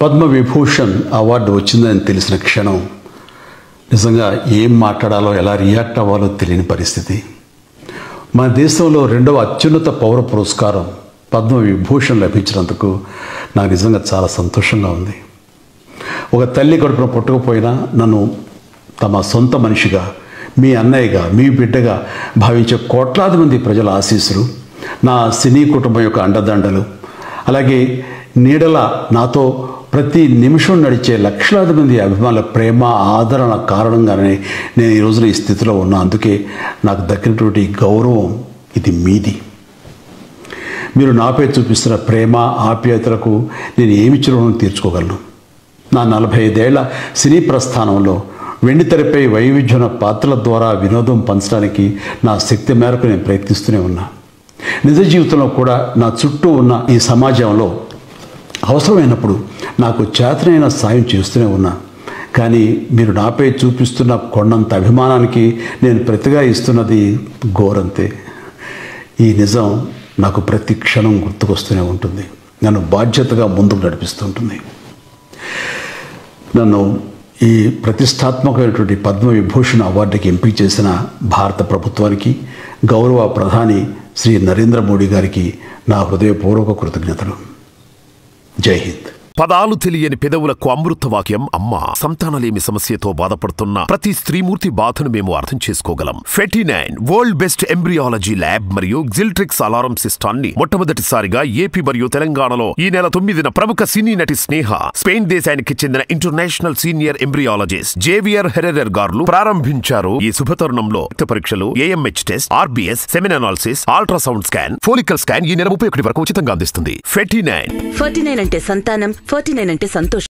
Padma Vibhushan award వచ్చిందని తెలిసిన క్షణం నిజంగా ఏం మాట్లాడాలో ఎలా రియాక్ట్ అవ్వాలో తెలియని పరిస్థితి. మన దేశంలో 2వ అత్యున్నత పౌర పురస్కారం పద్మవిభూషణ్ లభించినందుకు నాకు నిజంగా చాలా సంతోషంగా ఉంది. ఒక తల్లి కడుపున పుట్టకపోయినా నన్ను తమ సొంత మనిషిగా, మీ అన్నయ్యగా, మీ బిడ్డగా భావించే కోట్లాది మంది ప్రజల ఆశీస్సులు, నా సినీ కుటుంబం యొక్క అండదండలు, అలాగే నీడల నాతో ప్రతి నిమిషం నడిచే లక్షలాది మంది అభిమానుల ప్రేమ, ఆదరణ కారణంగానే నేను ఈ రోజున ఈ స్థితిలో ఉన్నా. అందుకే నాకు దక్కినటువంటి గౌరవం ఇది మీది. మీరు నాపై చూపిస్తున్న ప్రేమ, ఆప్యాయతలకు నేను ఏమి రుణం తీర్చుకోగలను? నా 45 ఏళ్ల సినీ ప్రస్థానంలో వెండితెరపై వైవిధ్యమైన పాత్రల ద్వారా వినోదం పంచడానికి నా శక్తి మేరకు నేను ప్రయత్నిస్తూనే ఉన్నా. నిజ జీవితంలో కూడా నా చుట్టూ ఉన్న ఈ సమాజంలో అవసరమైనప్పుడు నాకు చేతనైన సాయం చేస్తూనే ఉన్నా. కానీ మీరు నాపై చూపిస్తున్న కొండంత అభిమానానికి నేను ప్రతిగా ఇస్తున్నది గోరంతే. ఈ నిజం నాకు ప్రతి క్షణం గుర్తుకొస్తూనే ఉంటుంది, నన్ను బాధ్యతగా ముందుకు నడిపిస్తుంటుంది. నన్ను ఈ ప్రతిష్టాత్మకమైనటువంటి పద్మవిభూషణ్ అవార్డుకి ఎంపిక చేసిన భారత ప్రభుత్వానికి, గౌరవ ప్రధాని శ్రీ నరేంద్ర మోడీ గారికి నా హృదయపూర్వక కృతజ్ఞతలు. జై హింద్. పదాలు తెలియని పెదవులకు అమృత వాక్యం అమ్మ. సంతానలేమి సమస్యతో బాధపడుతున్న ప్రతి స్త్రీమూర్తి బాధను మేము అర్థం చేసుకోగలం. Fertinine world best embryology lab మరియు జిల్ట్రిక్స్ అలారం సిస్టాన్ని మొట్టమొదటిసారిగా ఏపీ మరియు తెలంగాణలో ఈ నెల 9న ప్రముఖ సినీ నటి స్నేహ, స్పెయిన్ దేశానికి చెందిన international senior embryologist Javier Herrera గారు ప్రారంభించారు. ఈ శుభతరుణంలో రక్త పరీక్షలు, AMH test, RBS, సెమిన్ analysis, ultrasound scan, follicle scan ఈ నెల 31 వరకు ఉచితంగా అందిస్తుంది. ఫెర్టినైన్ అంటే సంతానం, 49 అంటే సంతోషం.